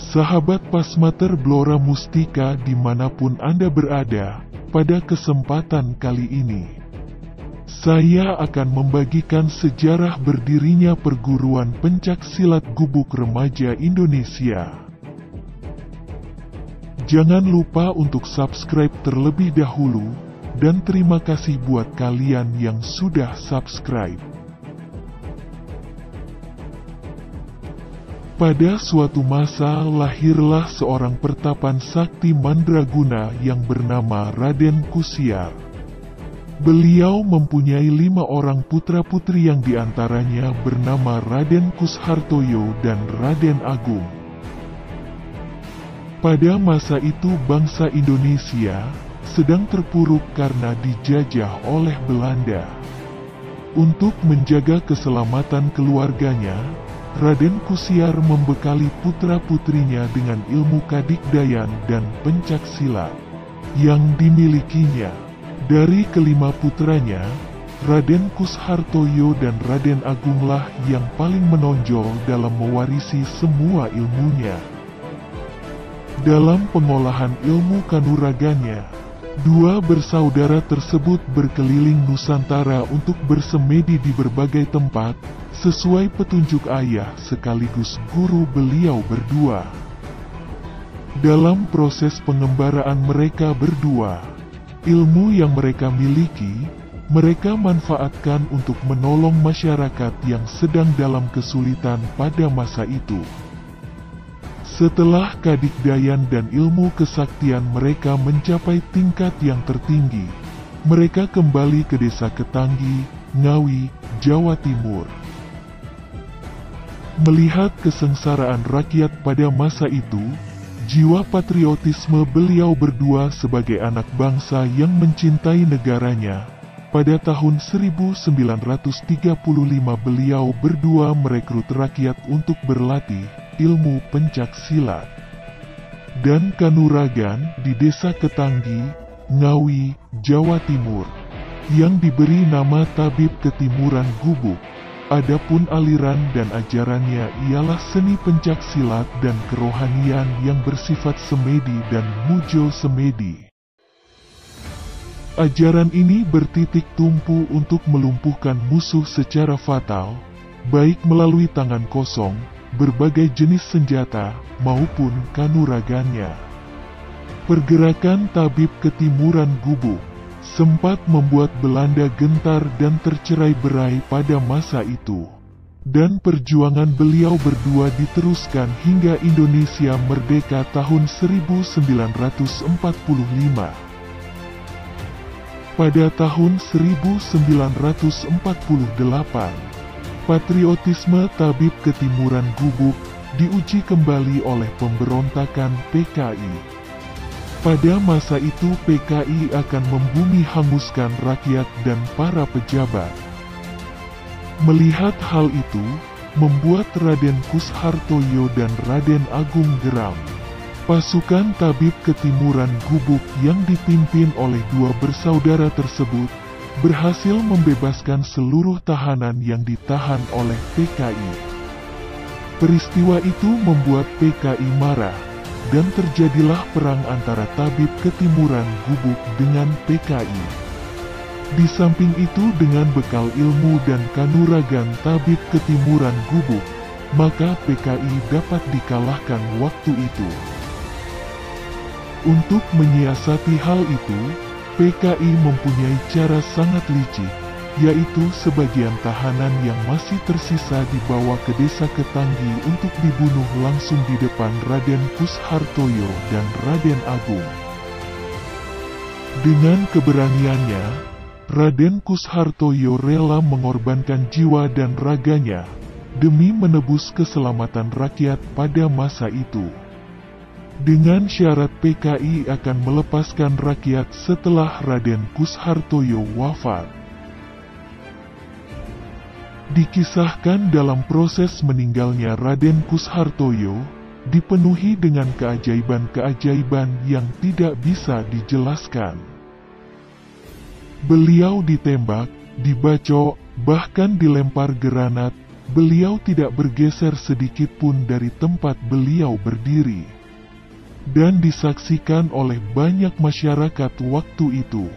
Sahabat Pasmater Blora Mustika dimanapun Anda berada, pada kesempatan kali ini, saya akan membagikan sejarah berdirinya perguruan pencak silat Gubuk Remaja Indonesia. Jangan lupa untuk subscribe terlebih dahulu, dan terima kasih buat kalian yang sudah subscribe. Pada suatu masa lahirlah seorang pertapan sakti mandraguna yang bernama Raden Kusiar. Beliau mempunyai 5 orang putra-putri yang diantaranya bernama Raden Kushartoyo dan Raden Agung. Pada masa itu bangsa Indonesia sedang terpuruk karena dijajah oleh Belanda. Untuk menjaga keselamatan keluarganya, Raden Kusiar membekali putra-putrinya dengan ilmu kadikdayan dan pencak silat yang dimilikinya. Dari kelima putranya, Raden Kushartoyo dan Raden Agunglah yang paling menonjol dalam mewarisi semua ilmunya. Dalam pengolahan ilmu kanuraganya, 2 bersaudara tersebut berkeliling Nusantara untuk bersemedi di berbagai tempat, sesuai petunjuk ayah sekaligus guru beliau berdua. Dalam proses pengembaraan mereka berdua, ilmu yang mereka miliki, mereka manfaatkan untuk menolong masyarakat yang sedang dalam kesulitan pada masa itu. Setelah kadikdayan dan ilmu kesaktian mereka mencapai tingkat yang tertinggi, mereka kembali ke desa Ketanggi, Ngawi, Jawa Timur. Melihat kesengsaraan rakyat pada masa itu, jiwa patriotisme beliau berdua sebagai anak bangsa yang mencintai negaranya. Pada tahun 1935 beliau berdua merekrut rakyat untuk berlatih ilmu pencak silat dan kanuragan di desa Ketanggi, Ngawi, Jawa Timur, yang diberi nama Tabib Ketimuran Gubuk. Adapun aliran dan ajarannya ialah seni pencak silat dan kerohanian yang bersifat semedi dan mujo semedi. Ajaran ini bertitik tumpu untuk melumpuhkan musuh secara fatal, baik melalui tangan kosong, berbagai jenis senjata, maupun kanuragannya. Pergerakan Tabib Ketimuran Gubuk sempat membuat Belanda gentar dan tercerai-berai pada masa itu. Dan perjuangan beliau berdua diteruskan hingga Indonesia merdeka tahun 1945. Pada tahun 1948, patriotisme Tabib Ketimuran Gubuk diuji kembali oleh pemberontakan PKI. Pada masa itu PKI akan membumi hanguskan rakyat dan para pejabat. Melihat hal itu, membuat Raden Kushartoyo dan Raden Agung geram. Pasukan Tabib Ketimuran Gubuk yang dipimpin oleh 2 bersaudara tersebut, berhasil membebaskan seluruh tahanan yang ditahan oleh PKI. Peristiwa itu membuat PKI marah, dan terjadilah perang antara Tabib Ketimuran Gubuk dengan PKI. Di samping itu dengan bekal ilmu dan kanuragan Tabib Ketimuran Gubuk, maka PKI dapat dikalahkan waktu itu. Untuk menyiasati hal itu, PKI mempunyai cara sangat licik, yaitu sebagian tahanan yang masih tersisa dibawa ke desa Ketanggi untuk dibunuh langsung di depan Raden Kushartoyo dan Raden Agung. Dengan keberaniannya, Raden Kushartoyo rela mengorbankan jiwa dan raganya demi menebus keselamatan rakyat pada masa itu. Dengan syarat PKI akan melepaskan rakyat setelah Raden Kushartoyo wafat. Dikisahkan dalam proses meninggalnya Raden Kushartoyo, dipenuhi dengan keajaiban-keajaiban yang tidak bisa dijelaskan. Beliau ditembak, dibacok, bahkan dilempar granat, beliau tidak bergeser sedikit pun dari tempat beliau berdiri. Dan disaksikan oleh banyak masyarakat waktu itu.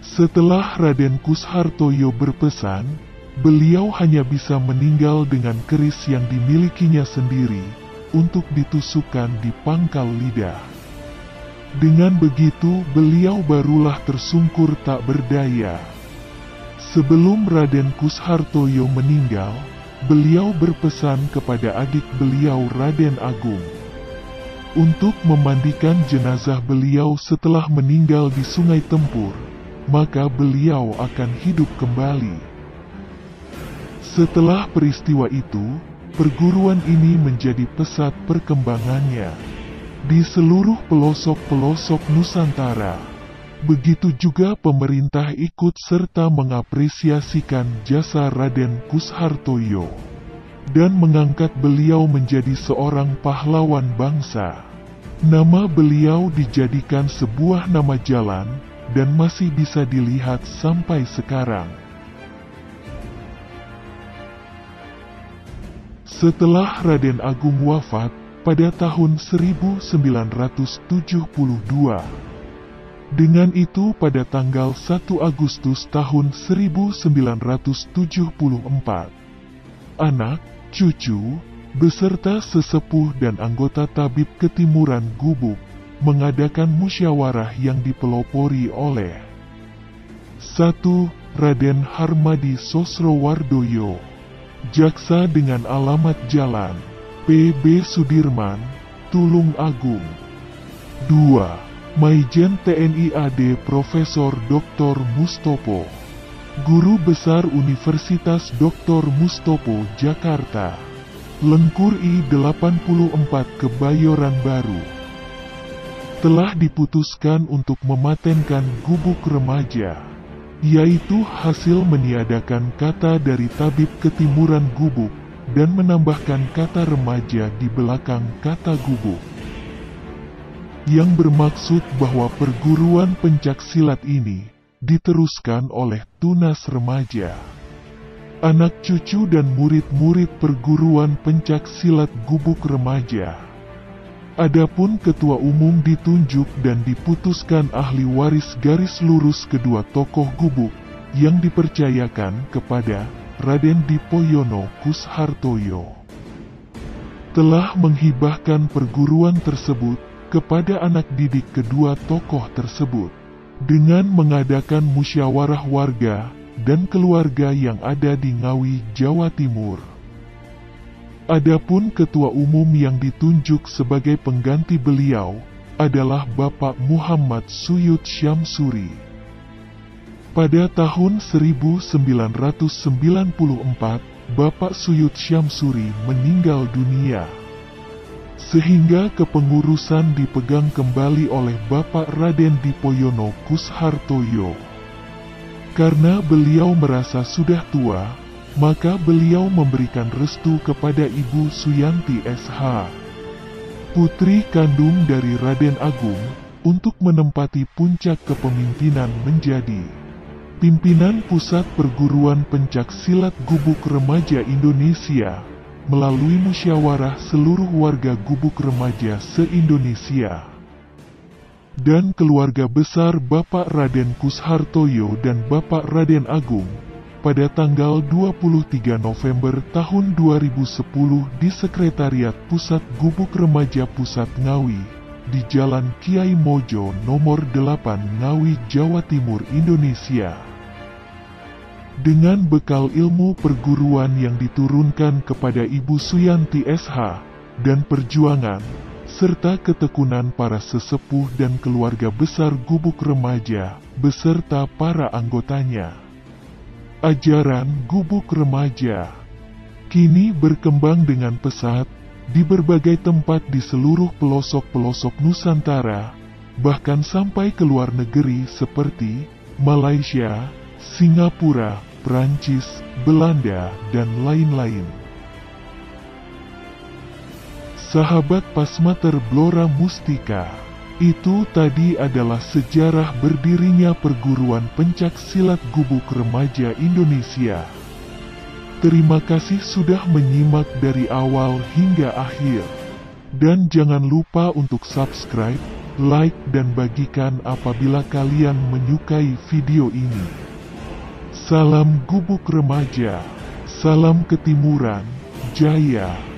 Setelah Raden Kushartoyo berpesan, beliau hanya bisa meninggal dengan keris yang dimilikinya sendiri, untuk ditusukkan di pangkal lidah. Dengan begitu beliau barulah tersungkur tak berdaya. Sebelum Raden Kushartoyo meninggal, beliau berpesan kepada adik beliau Raden Agung untuk memandikan jenazah beliau setelah meninggal di Sungai Tempur, maka beliau akan hidup kembali. Setelah peristiwa itu, perguruan ini menjadi pesat perkembangannya di seluruh pelosok-pelosok Nusantara. Begitu juga pemerintah ikut serta mengapresiasikan jasa Raden Kushartoyo dan mengangkat beliau menjadi seorang pahlawan bangsa. Nama beliau dijadikan sebuah nama jalan dan masih bisa dilihat sampai sekarang. Setelah Raden Agung wafat pada tahun 1972, dengan itu pada tanggal 1 Agustus tahun 1974, anak, cucu, beserta sesepuh dan anggota tabib ketimuran Gubuk, mengadakan musyawarah yang dipelopori oleh 1. Raden Harmadi Sosrowardoyo, jaksa dengan alamat Jalan P.B. Sudirman, Tulung Agung. 2. Maijen TNI AD Profesor Dr. Mustopo, Guru Besar Universitas Dr. Mustopo, Jakarta. Lengkur I-84 Kebayoran Baru. Telah diputuskan untuk mematenkan gubuk remaja, yaitu hasil meniadakan kata dari tabib ketimuran gubuk, dan menambahkan kata remaja di belakang kata gubuk. Yang bermaksud bahwa perguruan pencaksilat ini diteruskan oleh tunas remaja, anak cucu dan murid-murid perguruan pencaksilat gubuk remaja. Adapun ketua umum ditunjuk dan diputuskan ahli waris garis lurus kedua tokoh gubuk yang dipercayakan kepada Raden Dipoyono Kushartoyo. Telah menghibahkan perguruan tersebut kepada anak didik kedua tokoh tersebut dengan mengadakan musyawarah warga dan keluarga yang ada di Ngawi, Jawa Timur. Adapun ketua umum yang ditunjuk sebagai pengganti beliau adalah Bapak Muhammad Suyud Syamsuri. Pada tahun 1994, Bapak Suyud Syamsuri meninggal dunia, sehingga kepengurusan dipegang kembali oleh Bapak Raden Dipoyono Kushartoyo. Karena beliau merasa sudah tua, maka beliau memberikan restu kepada Ibu Suyanti SH, putri kandung dari Raden Agung, untuk menempati puncak kepemimpinan menjadi pimpinan Pusat Perguruan Pencaksilat Gubuk Remaja Indonesia, melalui musyawarah seluruh warga gubuk remaja se-Indonesia. Dan keluarga besar Bapak Raden Kushartoyo dan Bapak Raden Agung, pada tanggal 23 November tahun 2010 di Sekretariat Pusat Gubuk Remaja Pusat Ngawi, di Jalan Kiai Mojo nomor 8 Ngawi, Jawa Timur, Indonesia. Dengan bekal ilmu perguruan yang diturunkan kepada Ibu Suyanti SH, dan perjuangan, serta ketekunan para sesepuh dan keluarga besar gubuk remaja, beserta para anggotanya. Ajaran gubuk remaja kini berkembang dengan pesat di berbagai tempat di seluruh pelosok-pelosok Nusantara, bahkan sampai ke luar negeri seperti Malaysia, Singapura, Prancis, Belanda, dan lain-lain. Sahabat Pasmater Blora Mustika, itu tadi adalah sejarah berdirinya perguruan pencaksilat gubuk remaja Indonesia. Terima kasih sudah menyimak dari awal hingga akhir. Dan jangan lupa untuk subscribe, like dan bagikan apabila kalian menyukai video ini. Salam gubuk remaja, salam ketimuran, jaya.